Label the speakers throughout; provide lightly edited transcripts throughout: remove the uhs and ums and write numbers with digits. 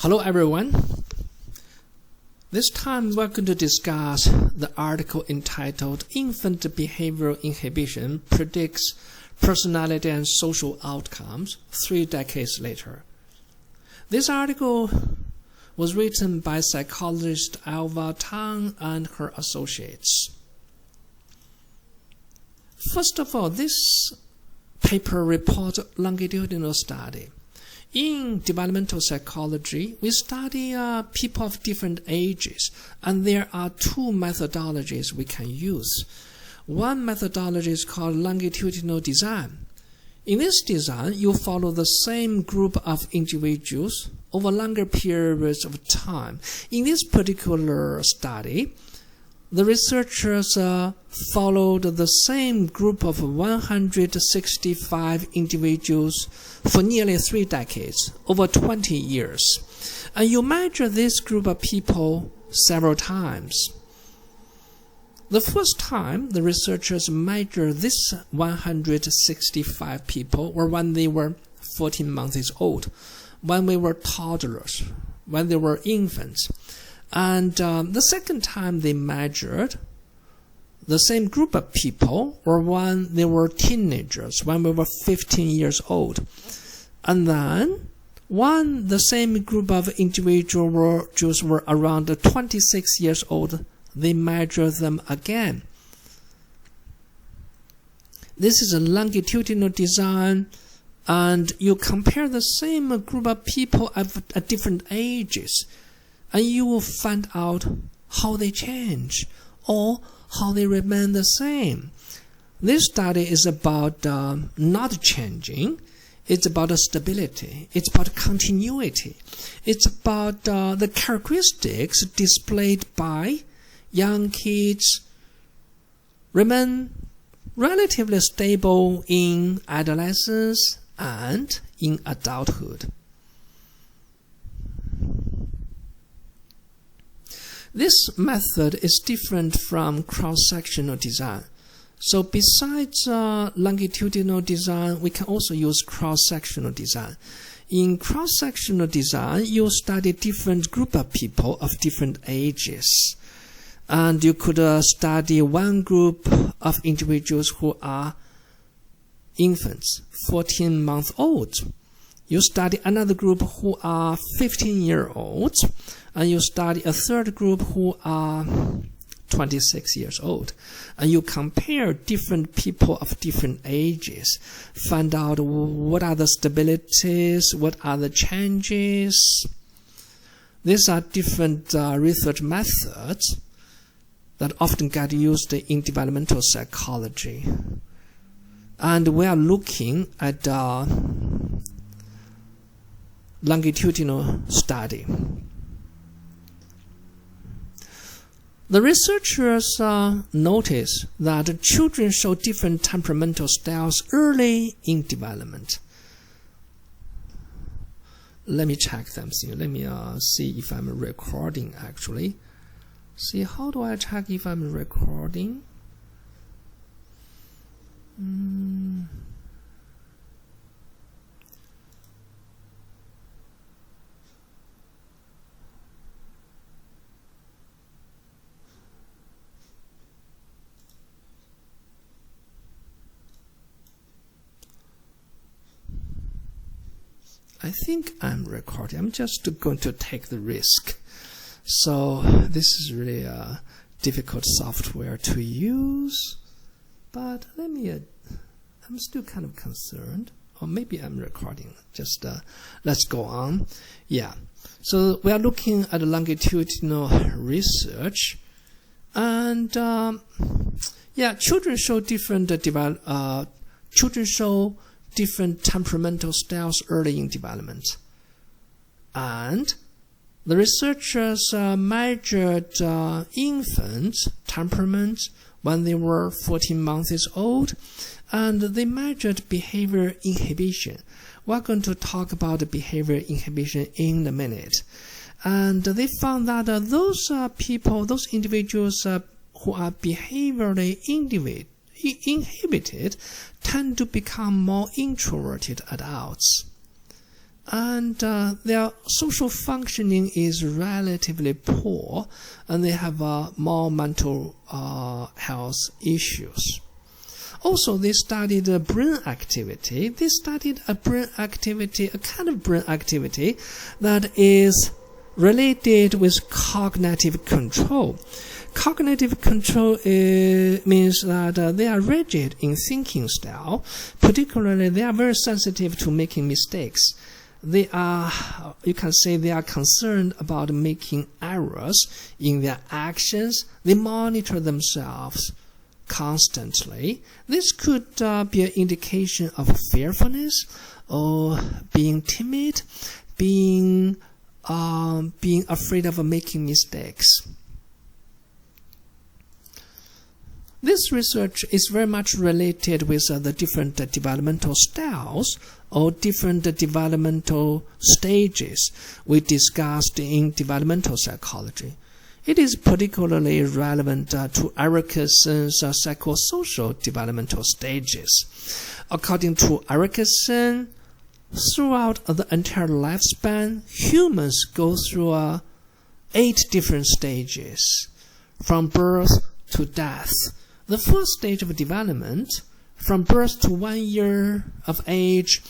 Speaker 1: Hello everyone. This time we're going to discuss the article entitled Infant Behavioral Inhibition Predicts Personality and Social Outcomes 3 decades later. This article was written by psychologist Alva Tang and her associates. First of all, this paper reports longitudinal study. In developmental psychology, we study people of different ages, and there are 2 methodologies we can use. One methodology is called longitudinal design. In this design, you follow the same group of individuals over longer periods of time. In this particular study, the researchers followed the same group of 165 individuals for nearly 3 decades, over 20 years. And you measure this group of people several times. The first time the researchers measured this 165 people were when they were 14 months old, when they were toddlers, when they were infants. And the second time they measured the same group of people were when they were teenagers, when they were 15 years old. And then when the same group of individuals were around 26 years old, they measured them again. This is a longitudinal design, and you compare the same group of people at different ages, and you will find out how they change or how they remain the same. This study is about not changing. It's about stability. It's about continuity. It's about the characteristics displayed by young kids remain relatively stable in adolescence and in adulthood. This method is different from cross-sectional design. So besides longitudinal design, we can also use cross-sectional design. In cross-sectional design, you study different group of people of different ages. And you could study one group of individuals who are infants, 14-month-olds. You study another group who are 15-year-olds, and you study a third group who are 26 years old. And you compare different people of different ages, find out what are the stabilities, what are the changes. These are different research methods that often get used in developmental psychology. And we are looking at longitudinal study. The researchers notice that children show different temperamental styles early in development. Let me check something. Let me see if I'm recording actually. See, how do I check if I'm recording? I think I'm recording. I'm just going to take the risk. So this is really a difficult software to use, but I'm still kind of concerned. Or maybe I'm recording. Just let's go on. Yeah. So we are looking at longitudinal research, and children show different different temperamental styles early in development. And the researchers measured infants' temperament when they were 14 months old, and they measured behavior inhibition. We're going to talk about behavior inhibition in a minute. And they found that those individuals who are behaviorally inhibited tend to become more introverted adults. and their social functioning is relatively poor, and they have more mental health issues. Also, they studied brain activity. They studied a brain activity, a kind of brain activity that is related with cognitive control. Cognitive control means that they are rigid in thinking style. Particularly, they are very sensitive to making mistakes. They are, you can say, they are concerned about making errors in their actions. They monitor themselves constantly. This could be an indication of fearfulness or being timid, being afraid of making mistakes. This research is very much related with the different developmental styles or different developmental stages we discussed in developmental psychology. It is particularly relevant to Ericsson's psychosocial developmental stages. According to Ericsson, throughout the entire lifespan, humans go through 8 different stages, from birth to death. The first stage of development, from birth to 1 year of age,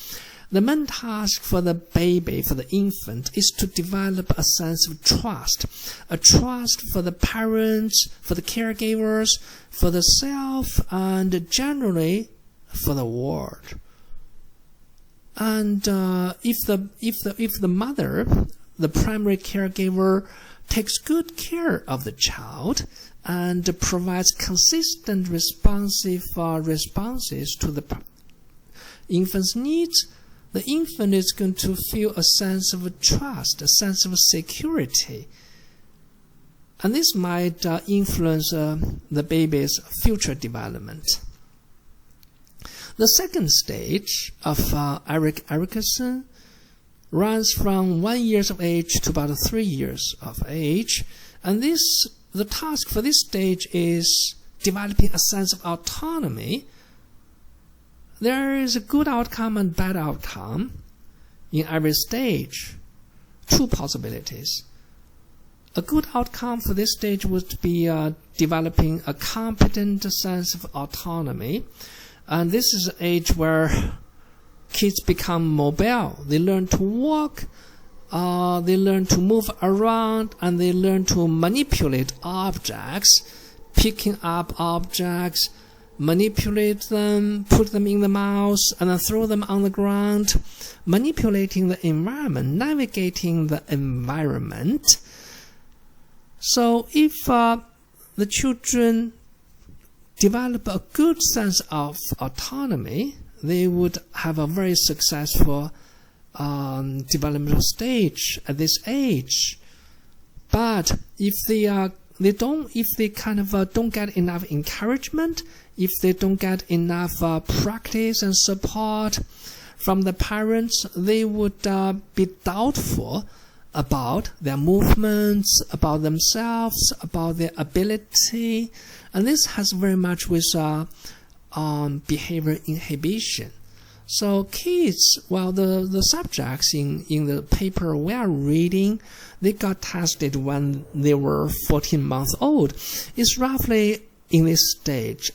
Speaker 1: the main task for the baby, for the infant, is to develop a sense of trust. A trust for the parents, for the caregivers, for the self, and generally for the world. And if the mother, the primary caregiver, takes good care of the child and provides consistent responses to the infant's needs, the infant is going to feel a sense of trust, a sense of security. And this might influence the baby's future development. The second stage of Ericsson runs from 1 year of age to about 3 years of age. And the task for this stage is developing a sense of autonomy. There is a good outcome and bad outcome in every stage. 2 possibilities. A good outcome for this stage would be developing a competent sense of autonomy. And this is an age where kids become mobile. They learn to walk, they learn to move around, and they learn to manipulate objects, picking up objects, manipulate them, put them in the mouth, and then throw them on the ground, manipulating the environment, navigating the environment. So if the children develop a good sense of autonomy, they would have a very successful developmental stage at this age. But if they don't get enough encouragement, if they don't get enough practice and support from the parents, they would be doubtful about their movements, about themselves, about their ability. And this has very much with behavior inhibition. So kids, well, the subjects in the paper we are reading, they got tested when they were 14 months old. It's roughly in this stage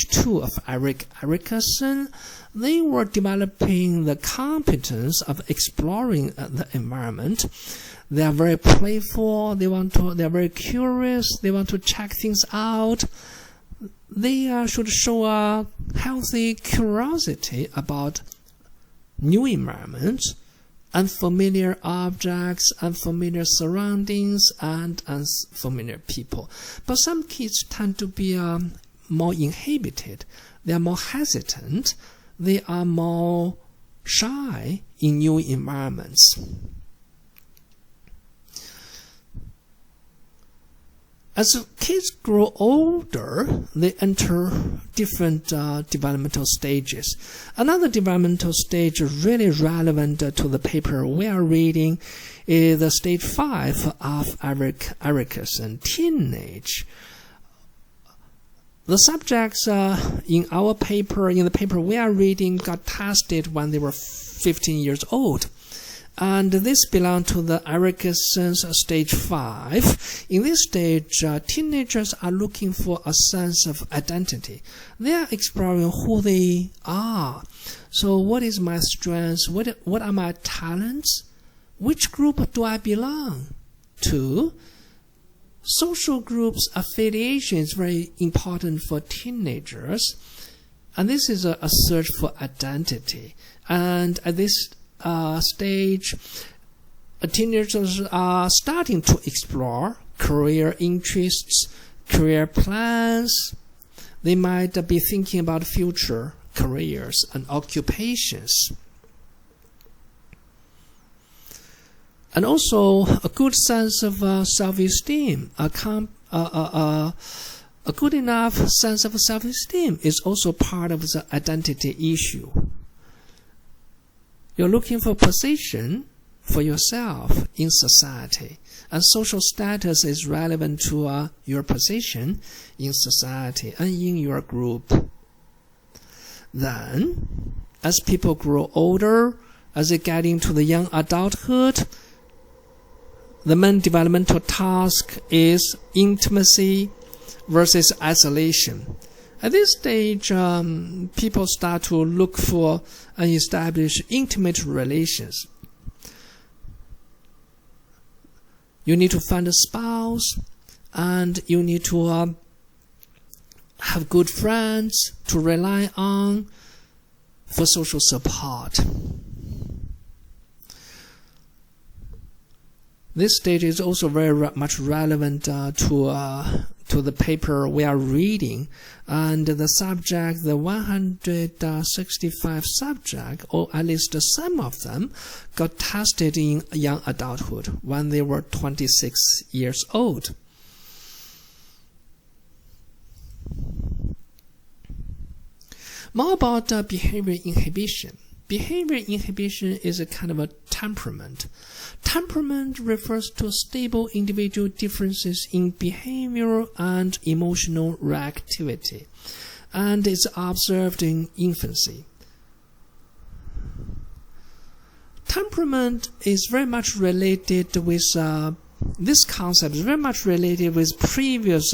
Speaker 1: 2 of Ericsson. They were developing the competence of exploring the environment. They are very playful. They are very curious. They want to check things out. They should show a healthy curiosity about new environments, unfamiliar objects, unfamiliar surroundings, and unfamiliar people. But some kids tend to be more inhibited. They are more hesitant. They are more shy in new environments. As kids grow older, they enter different developmental stages. Another developmental stage really relevant to the paper we are reading is the stage 5 of Ericsson, teenage. The subjects in the paper we are reading, got tested when they were 15 years old. And this belongs to the Erickson's stage 5. In this stage, teenagers are looking for a sense of identity. They are exploring who they are. So what is my strengths? What are my talents? Which group do I belong to? Social groups affiliation is very important for teenagers. And this is a search for identity. And at this stage, teenagers are starting to explore career interests, career plans. They might be thinking about future careers and occupations. And also a good sense of self-esteem, a good enough sense of self-esteem is also part of the identity issue. You're looking for position for yourself in society, and social status is relevant to your position in society and in your group. Then, as people grow older, as they get into the young adulthood, the main developmental task is intimacy versus isolation. At this stage, people start to look for and establish intimate relations. You need to find a spouse, and you need to have good friends to rely on for social support. This stage is also very much relevant to the paper we are reading, and the subject, the 165 subject, or at least some of them, got tested in young adulthood when they were 26 years old. More about behavior inhibition. Behavior inhibition is a kind of a temperament. Temperament refers to stable individual differences in behavioral and emotional reactivity, and is observed in infancy. Temperament is very much related with this concept is very much related with previous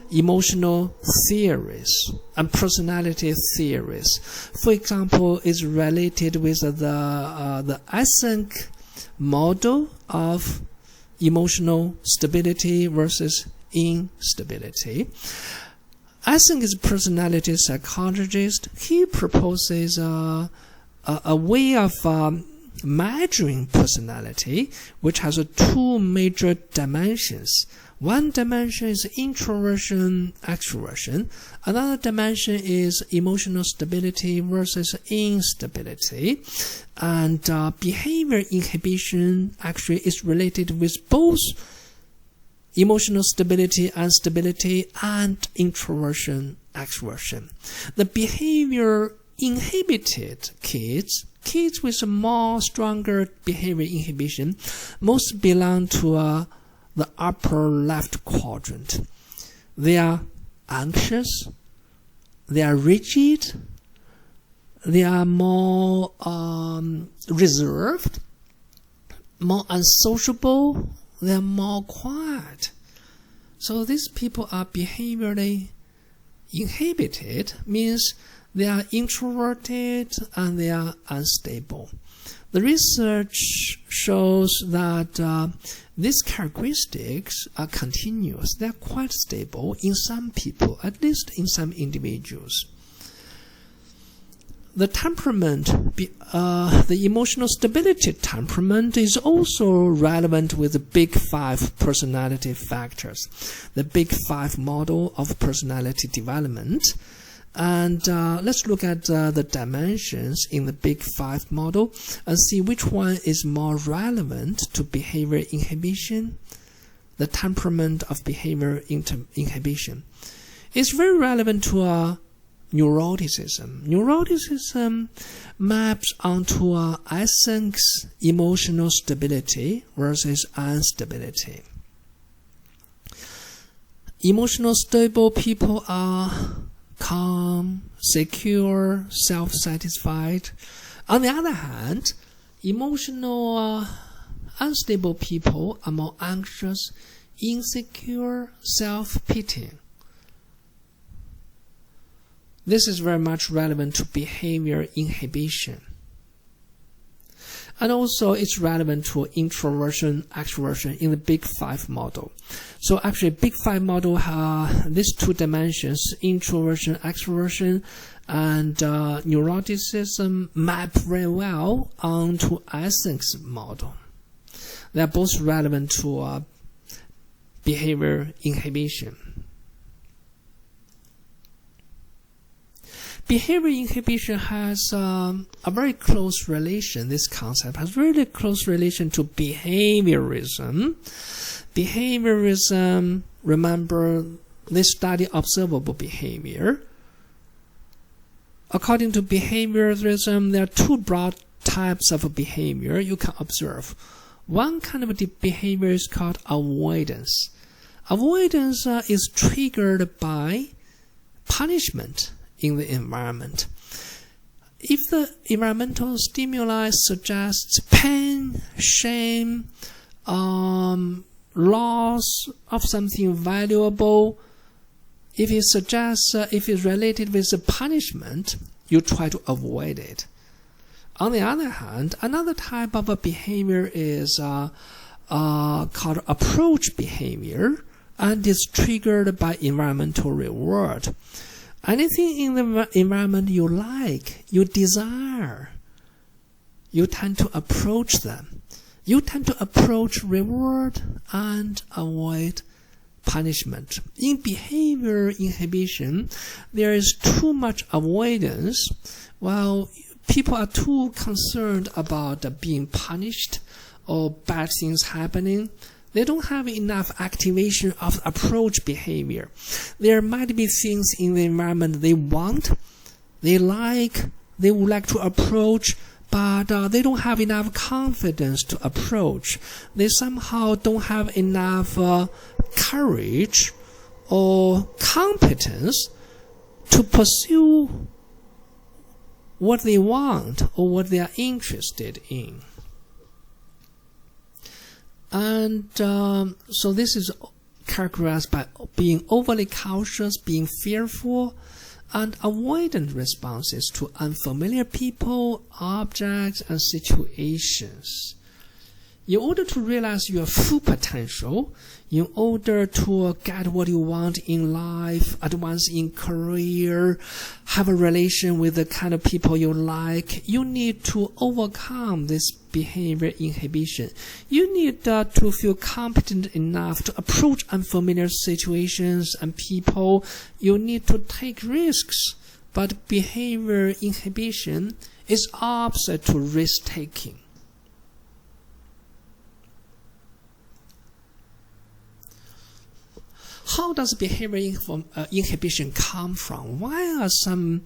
Speaker 1: emotional theories and personality theories. For example, is related with the Eysenck model of emotional stability versus instability. Eysenck is a personality psychologist. He proposes a way of measuring personality, which has two major dimensions. One dimension is introversion, extroversion. Another dimension is emotional stability versus instability. And behavior inhibition actually is related with both emotional stability and stability and introversion, extroversion. The behavior inhibited kids with a more stronger behavior inhibition, most belong to the upper left quadrant. They are anxious, they are rigid, they are more reserved, more unsociable, they are more quiet. So these people are behaviorally inhibited, means they are introverted and they are unstable. The research shows that these characteristics are continuous. They are quite stable in some people, at least in some individuals. The temperament, the emotional stability temperament is also relevant with the Big Five personality factors, the Big Five model of personality development. And let's look at the dimensions in the Big Five model and see which one is more relevant to behavior inhibition, the temperament of behavior inhibition. It's very relevant to neuroticism. Neuroticism maps onto Eysenck's emotional stability versus instability. Emotional stable people are calm, secure, self-satisfied. On the other hand, Emotional unstable people are more anxious, insecure, self-pitying. This is very much relevant to behavior inhibition. And also it's relevant to introversion, extroversion in the Big Five model. So actually Big Five model have these two dimensions, introversion, extroversion, and neuroticism map very well onto Eysenck's model. They are both relevant to behavior inhibition. Behavior inhibition has a very close relation, this concept has really close relation to behaviorism. Behaviorism, remember, they study observable behavior. According to behaviorism, there are two broad types of behavior you can observe. One kind of behavior is called avoidance. Avoidance is triggered by punishment in the environment. If the environmental stimuli suggests pain, shame, loss of something valuable, if it suggests, if it's related with a punishment, you try to avoid it. On the other hand, another type of a behavior is called approach behavior, and is triggered by environmental reward. Anything in the environment you like, you desire, you tend to approach them. You tend to approach reward and avoid punishment. In behavior inhibition, there is too much avoidance, while people are too concerned about being punished or bad things happening. They don't have enough activation of approach behavior. There might be things in the environment they want, they like, they would like to approach, but they don't have enough confidence to approach. They somehow don't have enough courage or competence to pursue what they want or what they are interested in. And so this is characterized by being overly cautious, being fearful, and avoidant responses to unfamiliar people, objects, and situations. In order to realize your full potential, in order to get what you want in life, advance in career, have a relation with the kind of people you like, you need to overcome this behavior inhibition. You need to feel competent enough to approach unfamiliar situations and people. You need to take risks. But behavior inhibition is opposite to risk-taking. How does behavior inhibition come from? Why are some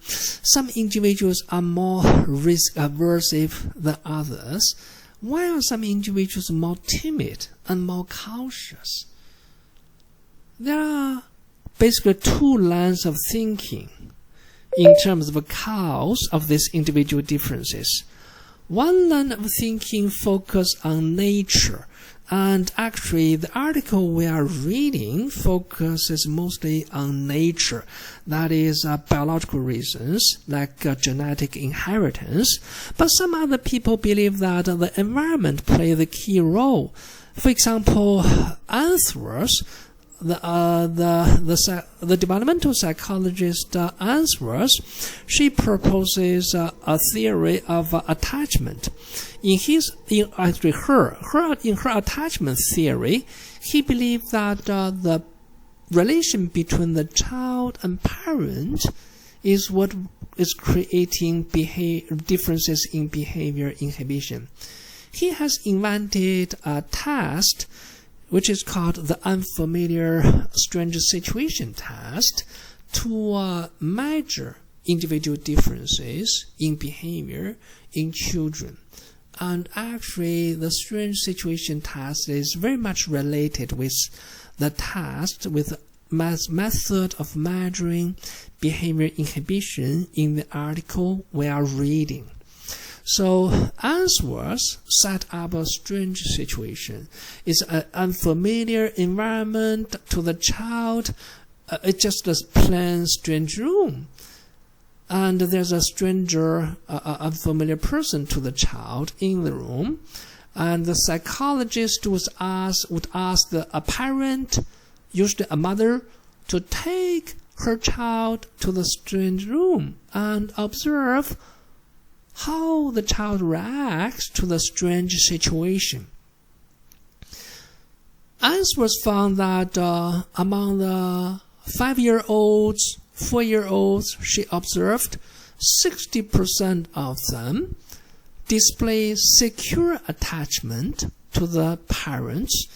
Speaker 1: individuals are more risk aversive than others? Why are some individuals more timid and more cautious? There are basically two lines of thinking in terms of the cause of these individual differences. One line of thinking focuses on nature. And actually, the article we are reading focuses mostly on nature. That is biological reasons, like genetic inheritance. But some other people believe that the environment plays a key role. For example, Answorth, the developmental psychologist Answorth, she proposes a theory of attachment. In her attachment theory, he believed that the relation between the child and parent is what is creating differences in behavior inhibition. He has invented a test which is called the unfamiliar strange situation test to measure individual differences in behavior in children. And actually, the strange situation test is very much related with the test, with the method of measuring behavior inhibition in the article we are reading. So Answorth set up a strange situation. It's an unfamiliar environment to the child. It's just a plain strange room. And there's a stranger, unfamiliar person to the child in the room. And the psychologist would ask a parent, usually a mother, to take her child to the strange room and observe how the child reacts to the strange situation. Answorth found that among the 5-year-olds, 4-year-olds, she observed 60% of them display secure attachment to the parents.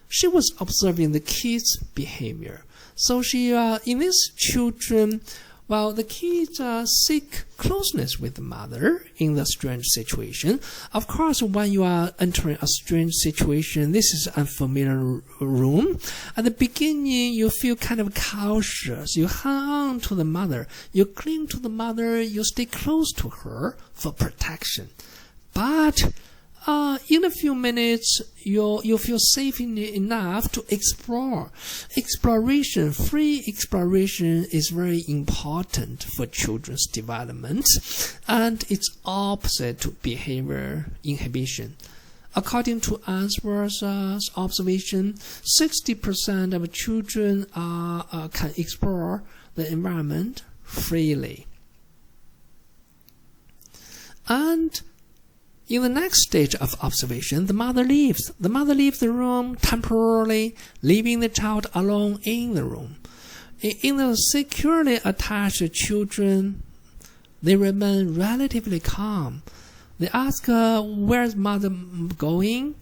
Speaker 1: She was observing the kids' behavior. So she, in these children, the kids seek closeness with the mother in the strange situation. Of course, when you are entering a strange situation, this is an unfamiliar room. At the beginning, you feel kind of cautious. You hang on to the mother. You cling to the mother. You stay close to her for protection. But in a few minutes, you feel safe enough to explore. Free exploration is very important for children's development, and it's opposite to behavior inhibition. According to Answorth's observation, 60% of children can explore the environment freely. And in the next stage of observation, the mother leaves. The mother leaves the room temporarily, leaving the child alone in the room. In the securely attached children, they remain relatively calm. They ask where's mother going,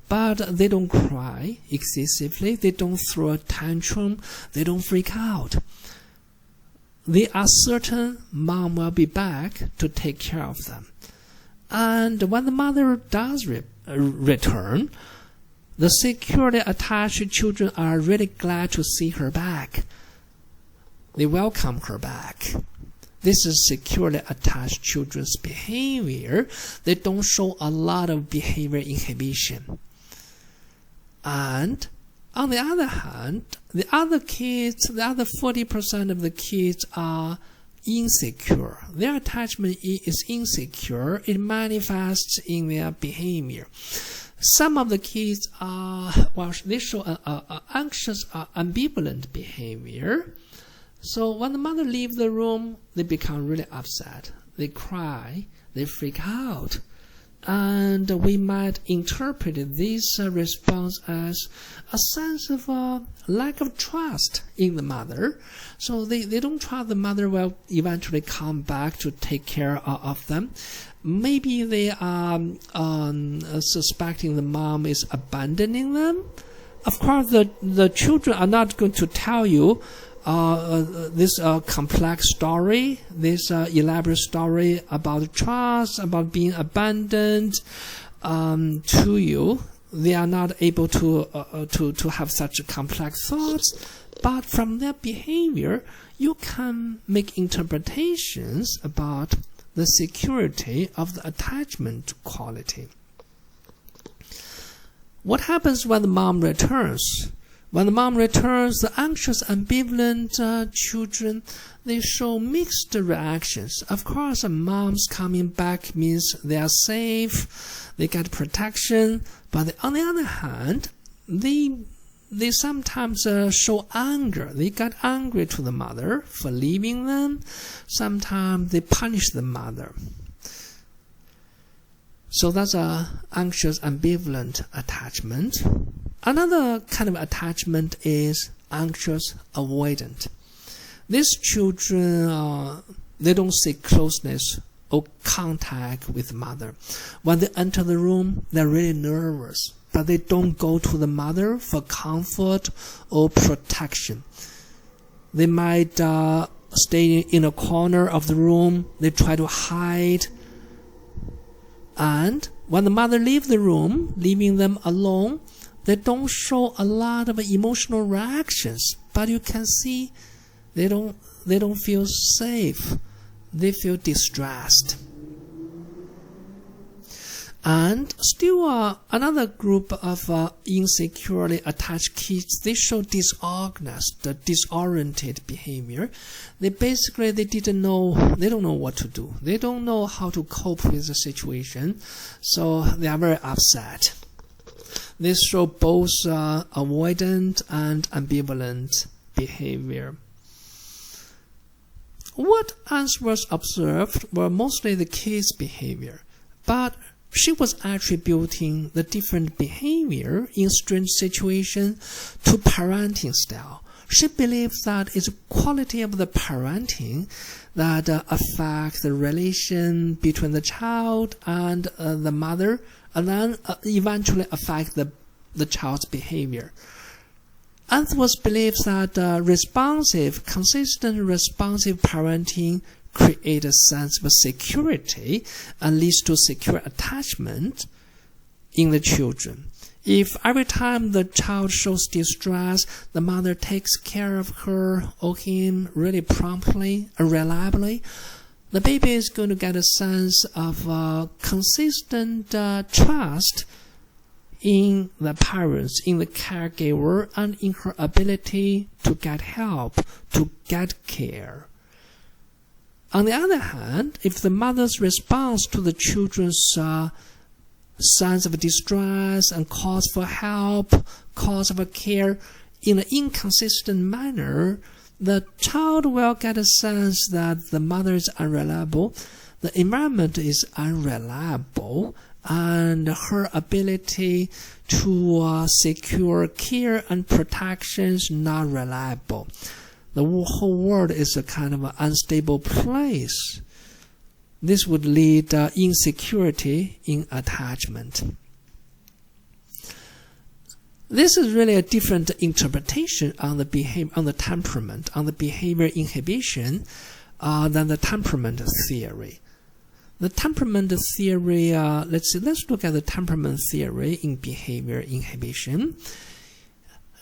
Speaker 1: but they don't cry excessively. They don't throw a tantrum. They don't freak out. They are certain mom will be back to take care of them. And when the mother does return, the securely attached children are really glad to see her back. They welcome her back. This is securely attached children's behavior. They don't show a lot of behavior inhibition. And on the other hand, the other 40% of the kids are insecure. Their attachment is insecure. It manifests in their behavior. Some of the kids they show an anxious, ambivalent behavior. So when the mother leaves the room, they become really upset. They cry. They freak out. And we might interpret this response as a sense of lack of trust in the mother. So they don't trust the mother will eventually come back to take care of them. Maybe they are suspecting the mom is abandoning them. Of course, the children are not going to tell you this complex story, this elaborate story about trust, about being abandoned to you. They are not able to have such complex thoughts, but from their behavior, you can make interpretations about the security of the attachment quality. What happens when the mom returns? When the mom returns, the anxious, ambivalent children, they show mixed reactions. Of course, a mom's coming back means they are safe, they get protection. But on the other hand, they sometimes show anger. They get angry to the mother for leaving them. Sometimes they punish the mother. So that's an anxious, ambivalent attachment. Another kind of attachment is anxious, avoidant. These children, they don't seek closeness or contact with mother. When they enter the room, they're really nervous, but they don't go to the mother for comfort or protection. They might stay in a corner of the room. They try to hide. And when the mother leaves the room, leaving them alone, they don't show a lot of emotional reactions, but you can see they don't feel safe. They feel distressed. And still another group of insecurely attached kids, they show disorganized, disoriented behavior. They don't know what to do. They don't know how to cope with the situation. So they are very upset. They show both avoidant and ambivalent behavior. What Anne was observed were mostly the kids' behavior, but she was attributing the different behavior in strange situations to parenting style. She believes that it's quality of the parenting that affects the relation between the child and the mother, and then eventually affect the child's behavior. Anthos believes that consistent responsive parenting creates a sense of security and leads to secure attachment in the children. If every time the child shows distress, the mother takes care of her or him really promptly and reliably, the baby is going to get a sense of consistent trust in the parents, in the caregiver, and in her ability to get help, to get care. On the other hand, if the mother's response to the children's signs of distress and calls for help, calls for care in an inconsistent manner, the child will get a sense that the mother is unreliable, the environment is unreliable, and her ability to secure care and protection is not reliable. The whole world is a kind of an unstable place. This would lead insecurity in attachment. This is really a different interpretation on the behavior, on the temperament, on the behavior inhibition than the temperament theory. The temperament theory, let's look at the temperament theory in behavior inhibition.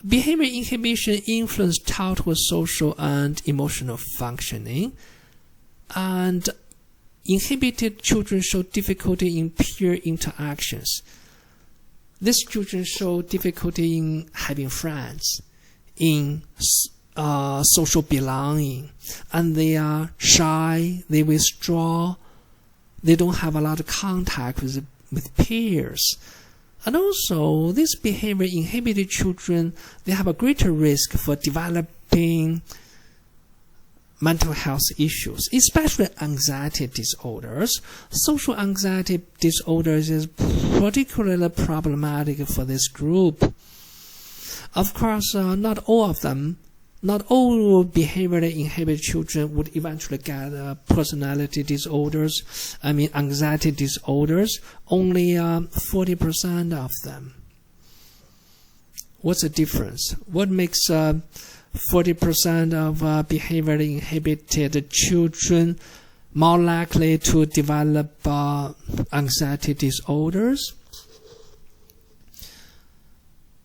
Speaker 1: Behavior inhibition influences childhood social and emotional functioning, and inhibited children show difficulty in peer interactions. These children show difficulty in having friends, in social belonging, and they are shy, they withdraw, they don't have a lot of contact with peers. And also, these behavior inhibited children, they have a greater risk for developing mental health issues, especially anxiety disorders. Social anxiety disorders is particularly problematic for this group. Of course, not all behaviorally inhibited children would eventually get personality disorders, anxiety disorders, only 40% of them. What's the difference? What makes 40% of behaviorally inhibited children more likely to develop anxiety disorders?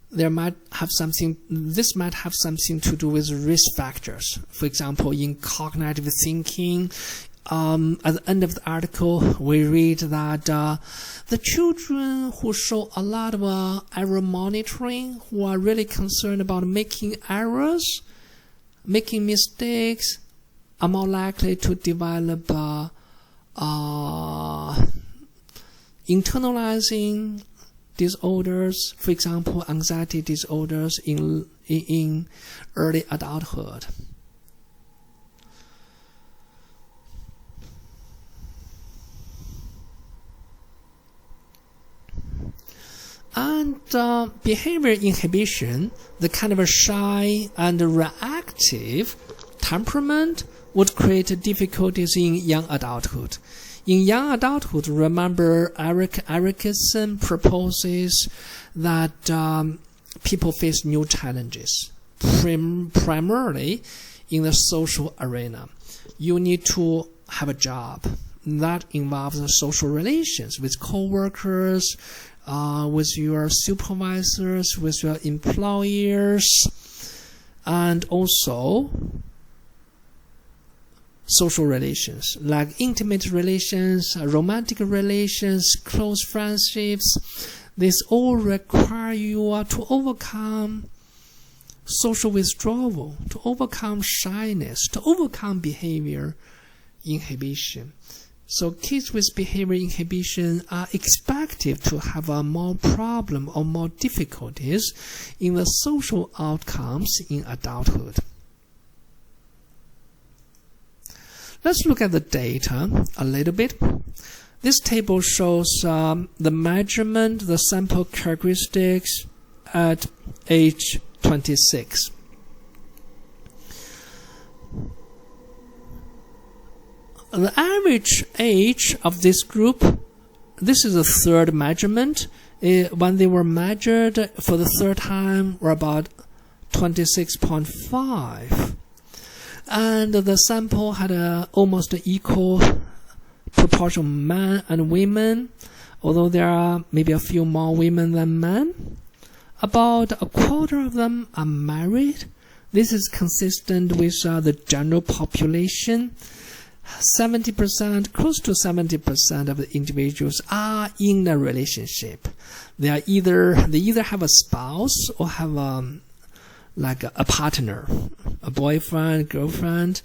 Speaker 1: This might have something to do with risk factors. For example, in cognitive thinking, at the end of the article, we read that the children who show a lot of error monitoring, who are really concerned about making errors, making mistakes, are more likely to develop internalizing disorders, for example, anxiety disorders in early adulthood. And behavior inhibition, the kind of a shy and reactive temperament, would create difficulties in young adulthood. In young adulthood, remember Eric Erikson proposes that people face new challenges, primarily in the social arena. You need to have a job. That involves social relations with co-workers, with your supervisors, with your employers, and also social relations, like intimate relations, romantic relations, close friendships. This all require you to overcome social withdrawal, to overcome shyness, to overcome behavior inhibition. So kids with behavior inhibition are expected to have a more problem or more difficulties in the social outcomes in adulthood. Let's look at the data a little bit. This table shows the measurement, the sample characteristics at age 26. The average age of this group, this is the third measurement. When they were measured for the third time, were about 26.5. And the sample had almost equal proportion of men and women, although there are maybe a few more women than men. About a quarter of them are married. This is consistent with the general population. 70%, close to 70% of the individuals are in a relationship. They either have a spouse or have like a partner, a boyfriend, girlfriend,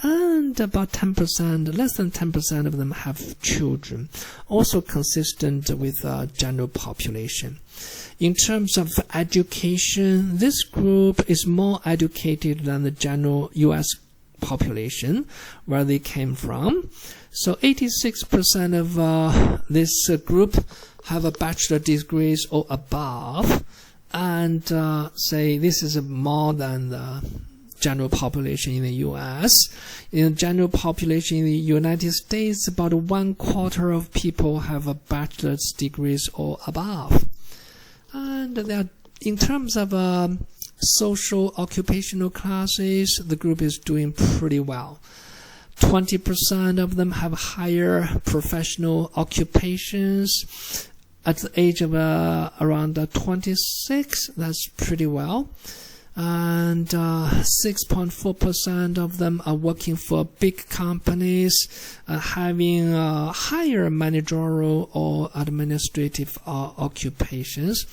Speaker 1: and about 10%, less than 10% of them have children, also consistent with general population. In terms of education, this group is more educated than the general U.S. population where they came from. So 86% of this group have a bachelor degrees or above, and say this is more than the general population in the U.S. In the general population in the United States, about 1/4 of people have a bachelor's degrees or above. And in terms of social occupational classes, the group is doing pretty well. 20% of them have higher professional occupations at the age of around 26. That's pretty well. And 6.4% of them are working for big companies, having higher managerial or administrative occupations.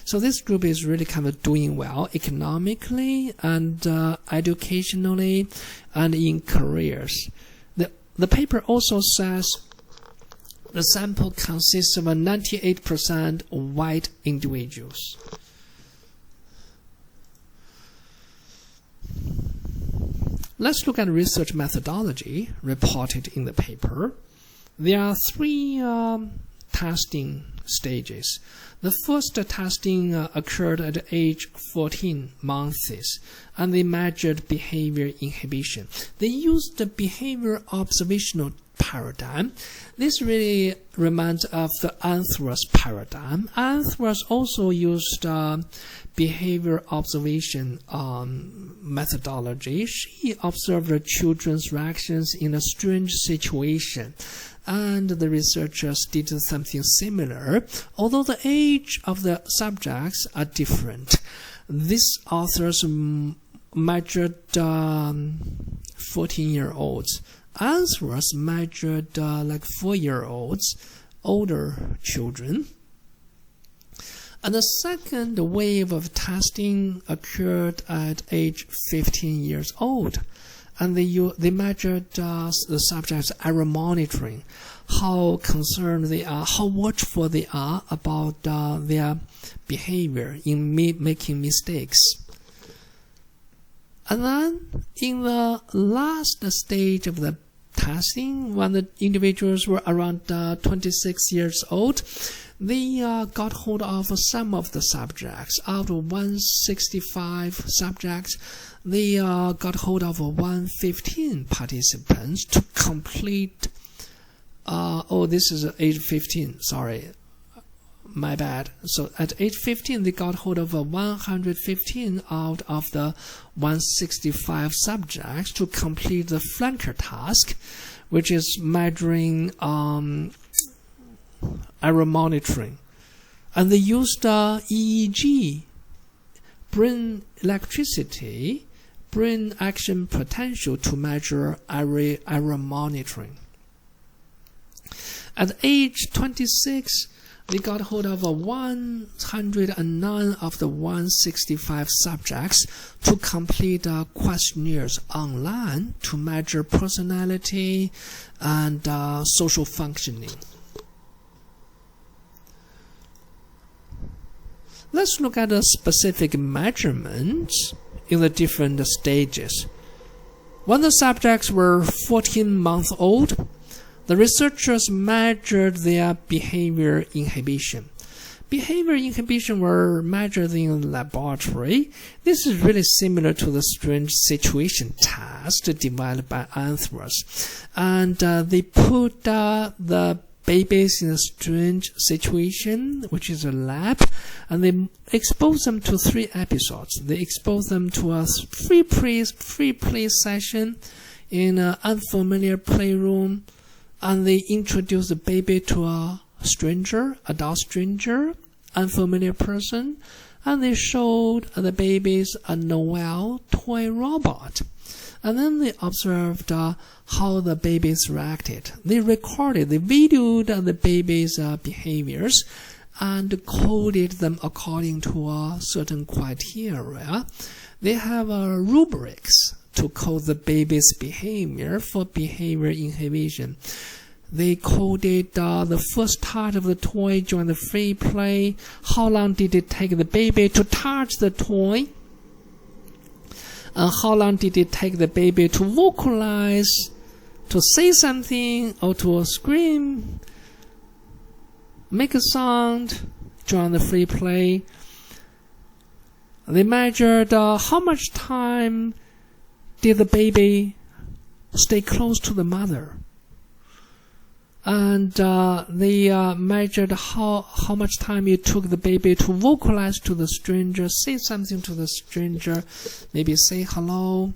Speaker 1: So this group is really kind of doing well economically and educationally and in careers. The paper also says the sample consists of 98% white individuals. Let's look at research methodology reported in the paper. There are 3 testing stages. The first testing occurred at age 14 months, and they measured behavior inhibition. They used the behavior observational paradigm. This really reminds of the Anthra's paradigm. Anthra's also used behavior observation methodology. She observed the children's reactions in a strange situation, and the researchers did something similar, although the age of the subjects are different. These authors measured 14-year-olds. Anthra's measured like 4-year-olds, older children. And the second wave of testing occurred at age 15 years old. And they measured the subjects' error monitoring, how concerned they are, how watchful they are about their behavior in making mistakes. And then in the last stage of the testing, when the individuals were around 26 years old, they got hold of some of the subjects. Out of 165 subjects, they got hold of 115 participants to complete. This is age 15. Sorry, my bad. So at age 15, they got hold of 115 out of the 165 subjects to complete the flanker task, which is measuring error monitoring. And they used EEG, brain electricity, brain action potential to measure error monitoring. At age 26, we got hold of 109 of the 165 subjects to complete questionnaires online to measure personality and social functioning. Let's look at the specific measurements in the different stages. When the subjects were 14 months old, the researchers measured their behavior inhibition. Behavior inhibition were measured in the laboratory. This is really similar to the strange situation test developed by Anthros. And they put the babies in a strange situation, which is a lab, and they expose them to 3 episodes. They expose them to a free play session in an unfamiliar playroom, and they introduce the baby to a stranger, adult stranger, unfamiliar person, and they showed the babies a Noel toy robot. And then they observed how the babies reacted. They videoed the babies' behaviors and coded them according to a certain criteria. They have rubrics to code the baby's behavior for behavior inhibition. They coded the first touch of the toy during the free play. How long did it take the baby to touch the toy? And how long did it take the baby to vocalize, to say something, or to scream, make a sound during the free play? They measured how much time did the baby stay close to the mother. And they measured how much time it took the baby to vocalize to the stranger, say something to the stranger, maybe say hello,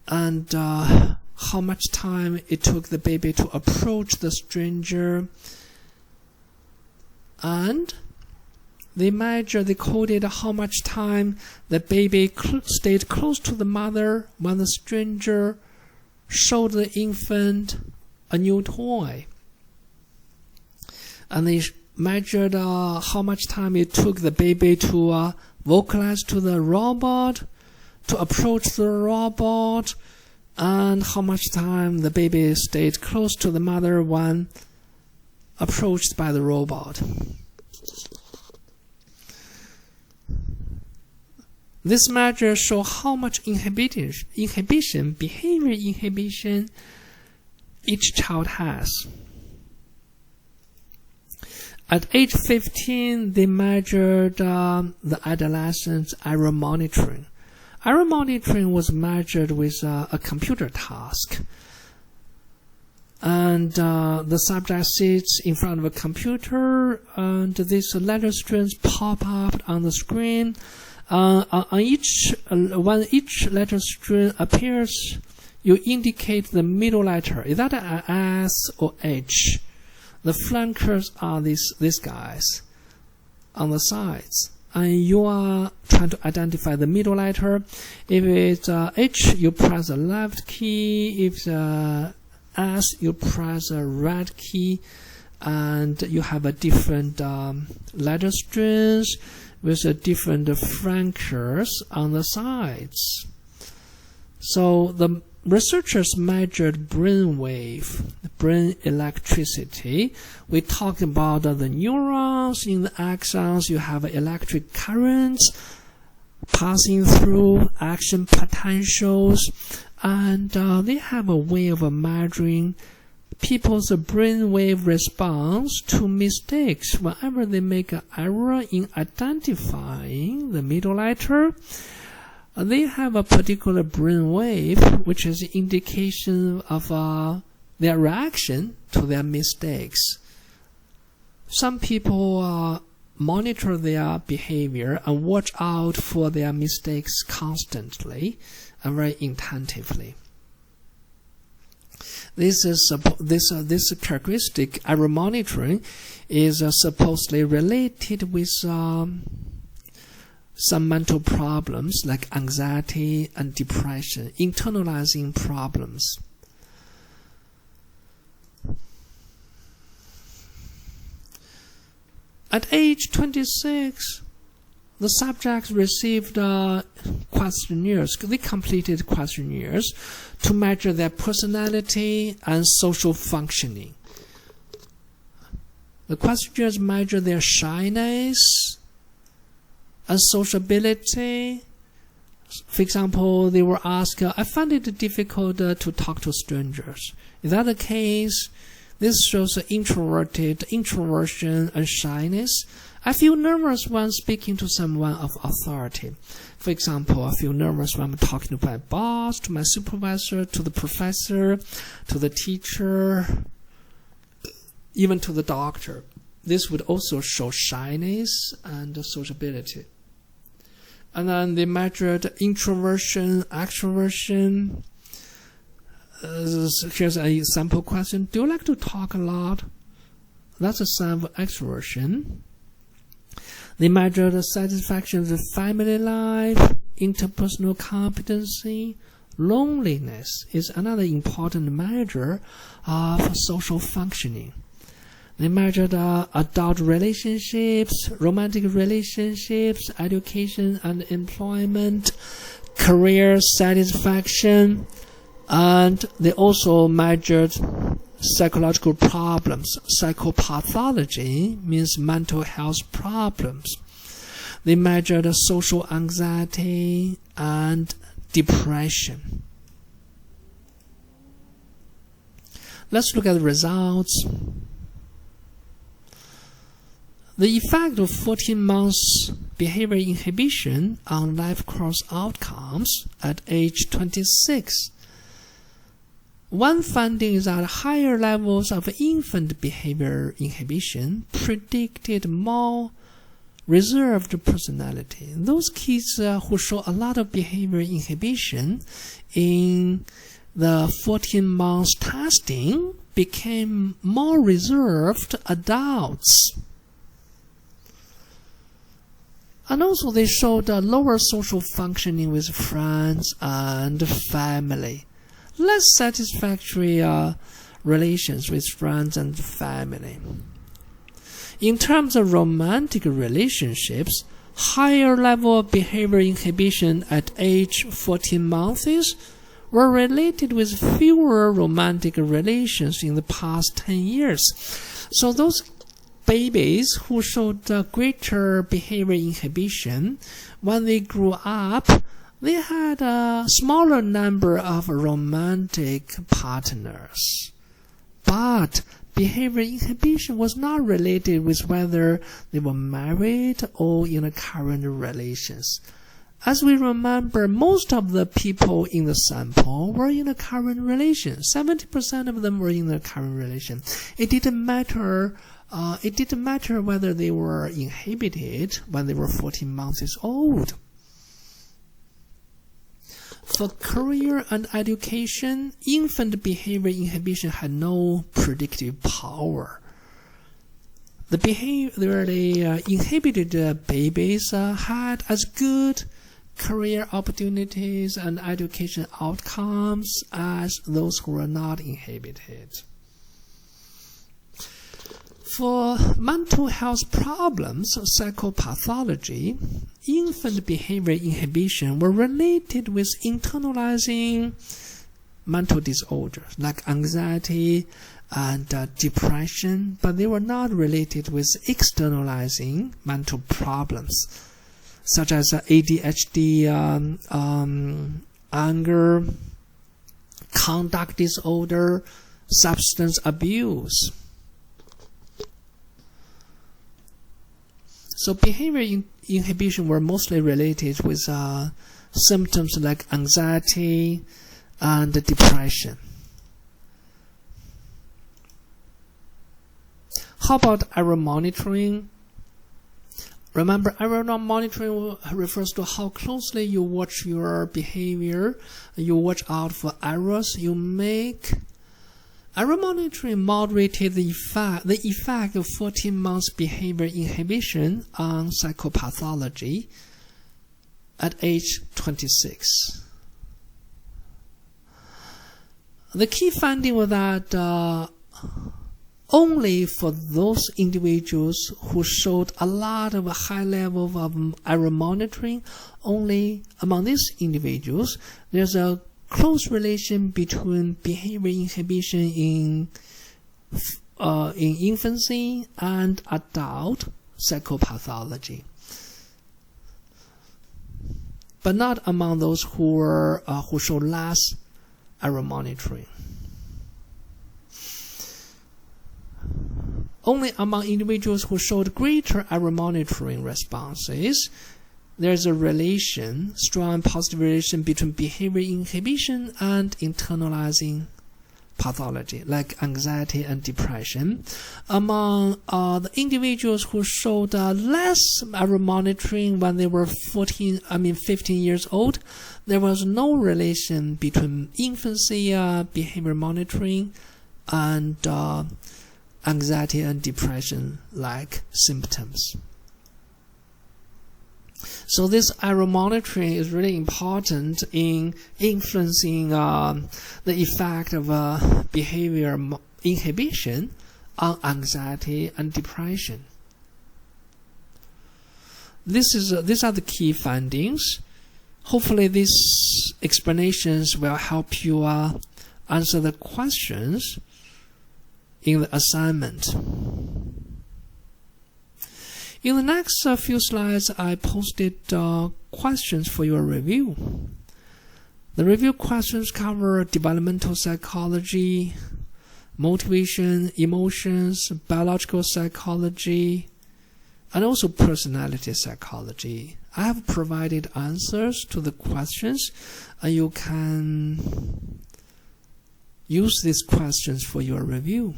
Speaker 1: and how much time it took the baby to approach the stranger. And they coded how much time the baby stayed close to the mother when the stranger showed the infant a new toy. And they measured how much time it took the baby to vocalize to the robot, to approach the robot, and how much time the baby stayed close to the mother when approached by the robot. This measure shows how much behavior inhibition each child has. At age 15, they measured the adolescents' error monitoring. Error monitoring was measured with a computer task. And the subject sits in front of a computer, and these letter strings pop up on the screen. When each letter string appears, you indicate the middle letter. Is that an S or H? The flankers are these guys on the sides. And you are trying to identify the middle letter. If it's H, you press the left key. If it's S, you press the right key. And you have a different letter strings with a different flankers on the sides. So the researchers measured brain electricity. We talked about the neurons in the axons. You have electric currents passing through action potentials, and they have a way of measuring people's brainwave response to mistakes whenever they make an error in identifying the middle letter. They have a particular brainwave, which is an indication of their reaction to their mistakes. Some people monitor their behavior and watch out for their mistakes constantly and very attentively. This characteristic, error monitoring, is supposedly related with some mental problems like anxiety and depression, internalizing problems. At age 26, the subjects received questionnaires. They completed questionnaires to measure their personality and social functioning. The questionnaires measure their shyness and sociability. For example, they were asked, I find it difficult to talk to strangers. In that case, this shows introversion and shyness. I feel nervous when speaking to someone of authority. For example, I feel nervous when I'm talking to my boss, to my supervisor, to the professor, to the teacher, even to the doctor. This would also show shyness and sociability. And then they measured introversion, extroversion. Here's a sample question. Do you like to talk a lot? That's a sign of extroversion. They measured the satisfaction of the family life, interpersonal competency. Loneliness is another important measure of social functioning. They measured adult relationships, romantic relationships, education and employment, career satisfaction, and they also measured psychological problems. Psychopathology means mental health problems. They measured social anxiety and depression. Let's look at the results. The effect of 14 months behavior inhibition on life course outcomes at age 26. One finding is that higher levels of infant behavior inhibition predicted more reserved personality. Those kids who show a lot of behavior inhibition in the 14 months testing became more reserved adults. And also they showed lower social functioning with friends and family. Less satisfactory relations with friends and family. In terms of romantic relationships, higher level of behavior inhibition at age 14 months were related with fewer romantic relations in the past 10 years. So those babies who showed greater behavior inhibition, when they grew up, they had a smaller number of romantic partners. But behavior inhibition was not related with whether they were married or in a current relations. As we remember, most of the people in the sample were in a current relation. 70% of them were in a current relation. It didn't matter whether they were inhibited when they were 14 months old. For career and education, infant behavior inhibition had no predictive power. The behaviorally inhibited babies had as good career opportunities and education outcomes as those who were not inhibited. For mental health problems, psychopathology, infant behavior inhibition were related with internalizing mental disorders like anxiety and depression, but they were not related with externalizing mental problems such as ADHD, anger, conduct disorder, substance abuse. So behavior inhibition were mostly related with symptoms like anxiety and depression. How about error monitoring? Remember, error monitoring refers to how closely you watch your behavior. You watch out for errors you make. Error monitoring moderated the effect of 14 months behavior inhibition on psychopathology. at age 26. The key finding was that only for those individuals who showed a lot of high level of error monitoring, only among these individuals, there's a close relation between behavior inhibition in infancy and adult psychopathology, but not among those who showed less error monitoring. Only among individuals who showed greater error monitoring responses, there's a relation, strong positive relation between behavior inhibition and internalizing pathology, like anxiety and depression. Among the individuals who showed less error monitoring when they were 15 years old, there was no relation between infancy behavior monitoring and anxiety and depression-like symptoms. So this error monitoring is really important in influencing the effect of behavior inhibition on anxiety and depression. These are the key findings. Hopefully these explanations will help you answer the questions in the assignment. In the next few slides, I posted questions for your review. The review questions cover developmental psychology, motivation, emotions, biological psychology, and also personality psychology. I have provided answers to the questions, and you can use these questions for your review.